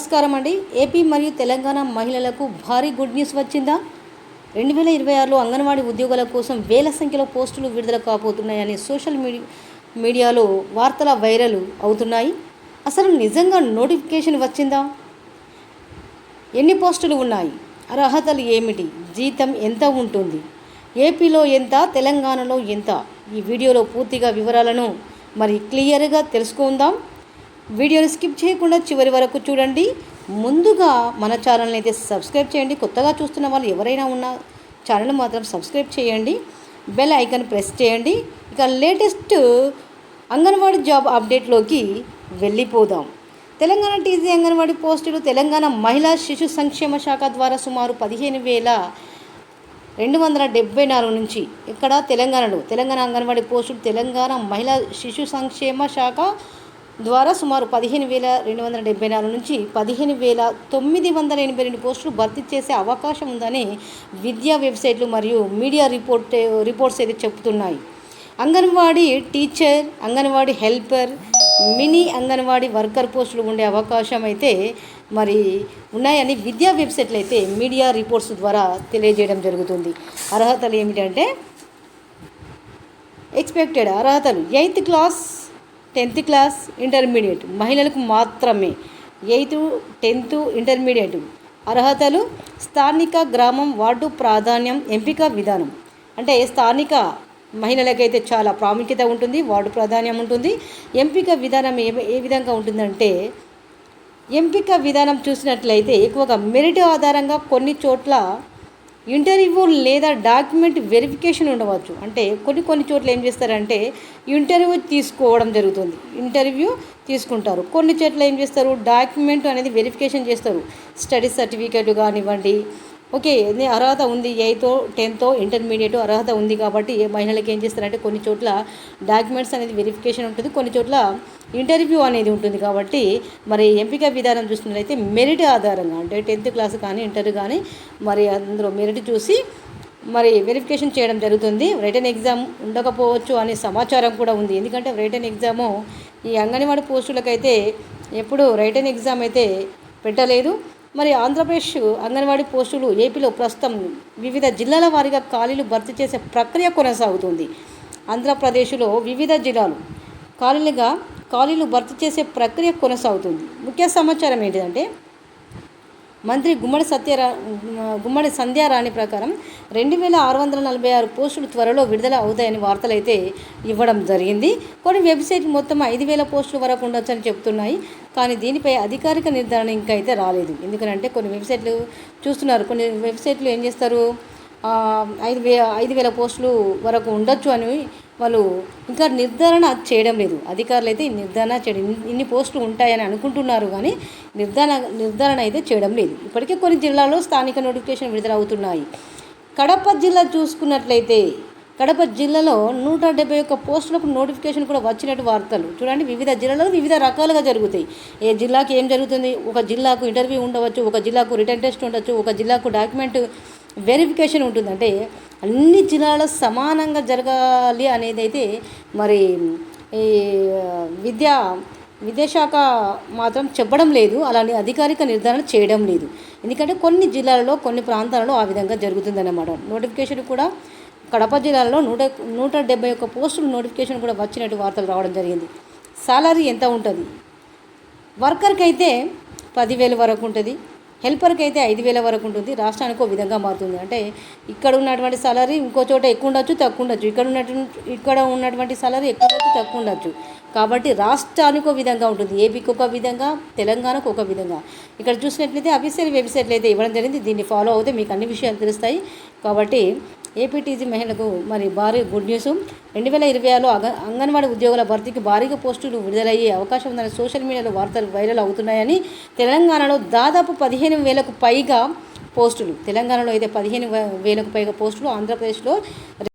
నమస్కారం అండి. ఏపీ మరియు తెలంగాణ మహిళలకు భారీ గుడ్ న్యూస్ వచ్చిందా? 2026లో అంగన్వాడీ ఉద్యోగాల కోసం వేల సంఖ్యలో పోస్టులు విడుదల కాబోతున్నాయని సోషల్ మీడియాలో వార్తల వైరల్ అవుతున్నాయి. అసలు నిజంగా నోటిఫికేషన్ వచ్చిందా? ఎన్ని పోస్టులు ఉన్నాయి? అర్హతలు ఏమిటి? జీతం ఎంత ఉంటుంది? ఏపీలో ఎంత, తెలంగాణలో ఎంత? ఈ వీడియోలో పూర్తిగా వివరాలను క్లియర్గా తెలుసుకుందాం. వీడియోని స్కిప్ చేయకుండా చివరి వరకు చూడండి. ముందుగా మన ఛానల్ని అయితే సబ్స్క్రైబ్ చేయండి. కొత్తగా చూస్తున్న వాళ్ళు ఎవరైనా ఉన్న ఛానల్ మాత్రం సబ్స్క్రైబ్ చేయండి. బెల్ ఐకాన్ ప్రెస్ చేయండి. ఇక లేటెస్ట్ అంగన్వాడీ జాబ్ అప్డేట్లోకి వెళ్ళిపోదాం. తెలంగాణ టీజీ అంగన్వాడీ పోస్టులు తెలంగాణ మహిళా శిశు సంక్షేమ శాఖ ద్వారా సుమారు 15,274 నుంచి ఇక్కడ తెలంగాణ అంగన్వాడీ పోస్టులు తెలంగాణ మహిళా శిశు సంక్షేమ శాఖ ద్వారా సుమారు 15,274 నుంచి 15,982 పోస్టులు భర్తీ చేసే అవకాశం ఉందని విద్యా వెబ్సైట్లు మరియు మీడియా రిపోర్ట్స్ అయితే చెబుతున్నాయి. Anganwadi teacher, anganwadi helper, mini anganwadi worker పోస్టులు ఉండే అవకాశం అయితే ఉన్నాయని విద్యా వెబ్సైట్లు అయితే మీడియా రిపోర్ట్స్ ద్వారా తెలియజేయడం జరుగుతుంది. అర్హతలు ఏమిటంటే ఎక్స్పెక్టెడ్ అర్హతలు 8th class, 10th class, intermediate మహిళలకు మాత్రమే. 8th, 10th, ఇంటర్మీడియట్ అర్హతలు స్థానిక గ్రామం వార్డు ప్రాధాన్యం ఎంపిక విధానం అంటే స్థానిక మహిళలకైతే చాలా ప్రాముఖ్యత ఉంటుంది, వార్డు ప్రాధాన్యం ఉంటుంది. ఎంపిక విధానం ఏ విధంగా ఉంటుందంటే ఎంపిక విధానం చూసినట్లయితే ఎక్కువగా మెరిట్ ఆధారంగా కొన్ని చోట్ల ఇంటర్వ్యూ లేదా డాక్యుమెంట్ వెరిఫికేషన్ ఉండవచ్చు. అంటే కొన్ని చోట్ల ఏం చేస్తారంటే ఇంటర్వ్యూ తీసుకుంటారు. కొన్ని చోట్ల ఏం చేస్తారు, డాక్యుమెంట్ అనేది వెరిఫికేషన్ చేస్తారు. స్టడీ సర్టిఫికేట్ కానివ్వండి. ఓకే, అర్హత ఉంది, 8th, 10th, ఇంటర్మీడియట్ అర్హత ఉంది కాబట్టి మహిళలకు ఏం చేస్తారంటే కొన్ని చోట్ల డాక్యుమెంట్స్ అనేది వెరిఫికేషన్ ఉంటుంది, కొన్ని చోట్ల ఇంటర్వ్యూ అనేది ఉంటుంది. కాబట్టి ఎంపిక విధానం చూసినట్లయితే మెరిట్ ఆధారంగా అంటే 10th క్లాస్ కానీ ఇంటర్ కానీ అందులో మెరిట్ చూసి వెరిఫికేషన్ చేయడం జరుగుతుంది. రిటన్ ఎగ్జామ్ ఉండకపోవచ్చు అనే సమాచారం కూడా ఉంది. ఎందుకంటే రిటన్ ఎగ్జాము ఈ అంగన్వాడీ పోస్టులకైతే ఎప్పుడు రిటన్ ఎగ్జామ్ అయితే పెట్టలేదు. ఆంధ్రప్రదేశ్ అంగన్వాడీ పోస్టులు ఏపీలో ప్రస్తుతం వివిధ జిల్లాల వారీగా ఖాళీలు భర్తీ చేసే ప్రక్రియ కొనసాగుతుంది. ఆంధ్రప్రదేశ్లో వివిధ జిల్లాలు ఖాళీలు భర్తీ చేసే ప్రక్రియ కొనసాగుతుంది. ముఖ్య సమాచారం ఏంటిదంటే మంత్రి గుమ్మడి సంధ్యారాణి ప్రకారం 2,646 పోస్టులు త్వరలో విడుదల అవుతాయని వార్తలు అయితే ఇవ్వడం జరిగింది. కొన్ని వెబ్సైట్ మొత్తం 5,000 పోస్టుల వరకు ఉండొచ్చని చెప్తున్నాయి. కానీ దీనిపై అధికారిక నిర్ధారణ ఇంకా అయితే రాలేదు. ఎందుకంటే కొన్ని వెబ్సైట్లు చూస్తున్నారు, కొన్ని వెబ్సైట్లు ఏం చేస్తారు 5,000 పోస్టులు వరకు ఉండొచ్చు అని వాళ్ళు ఇంకా నిర్ధారణ చేయడం లేదు. అధికారులు అయితే నిర్ధారణ చేయడం ఇన్ని పోస్టులు ఉంటాయని అనుకుంటున్నారు, కానీ నిర్ధారణ అయితే చేయడం లేదు. ఇప్పటికే కొన్ని జిల్లాల్లో స్థానిక నోటిఫికేషన్ విడుదల అవుతున్నాయి. కడప జిల్లా చూసుకున్నట్లయితే కడప జిల్లాలో 171 పోస్టులకు నోటిఫికేషన్ కూడా వచ్చినట్టు వార్తలు చూడండి. వివిధ జిల్లాలో వివిధ రకాలుగా జరుగుతాయి. ఏ జిల్లాకి ఏం జరుగుతుంది, ఒక జిల్లాకు ఇంటర్వ్యూ ఉండవచ్చు, ఒక జిల్లాకు రిటర్న్ టెస్ట్ ఉండొచ్చు, ఒక జిల్లాకు డాక్యుమెంట్ వెరిఫికేషన్ ఉంటుంది. అంటే అన్ని జిల్లాలో సమానంగా జరగాలి అనేది అయితే ఈ విద్యాశాఖ మాత్రం చెప్పడం లేదు, అలానే అధికారిక నిర్ధారణ చేయడం లేదు. ఎందుకంటే కొన్ని జిల్లాలలో కొన్ని ప్రాంతాలలో ఆ విధంగా జరుగుతుందన్నమాట. నోటిఫికేషన్ కూడా కడప జిల్లాలో 171 పోస్టులు నోటిఫికేషన్ కూడా వచ్చినట్టు వార్తలు రావడం జరిగింది. సాలరీ ఎంత ఉంటుంది? వర్కర్కి అయితే 10,000 వరకు ఉంటుంది, హెల్పర్కి అయితే 5,000 వరకు ఉంటుంది. రాష్ట్రానికి ఒక విధంగా మారుతుంది. అంటే ఇక్కడ ఉన్నటువంటి సాలరీ ఇంకో చోట ఎక్కువ ఉండొచ్చు, తక్కువ ఉండొచ్చు. ఇక్కడ ఉన్నటువంటి సాలరీ ఎక్కువ ఉండొచ్చు, తక్కువ ఉండొచ్చు. కాబట్టి రాష్ట్రానికి ఒక విధంగా ఉంటుంది, ఏపీకి ఒక విధంగా, తెలంగాణకు ఒక విధంగా. ఇక్కడ చూసినట్లయితే అఫీషియల్ వెబ్సైట్లు అయితే ఇవ్వడం జరిగింది. దీన్ని ఫాలో అవుతే మీకు అన్ని విషయాలు తెలుస్తాయి. కాబట్టి ఏపీటీజీ మహిళలకు భారీ గుడ్ న్యూస్. 2026లో అంగన్వాడీ ఉద్యోగుల భర్తీకి భారీగా పోస్టులు విడుదలయ్యే అవకాశం ఉందని సోషల్ మీడియాలో వార్తలు వైరల్ అవుతున్నాయని తెలంగాణలో దాదాపు 15,000కు పైగా పోస్టులు, తెలంగాణలో అయితే 15,000కు పైగా పోస్టులు, ఆంధ్రప్రదేశ్లో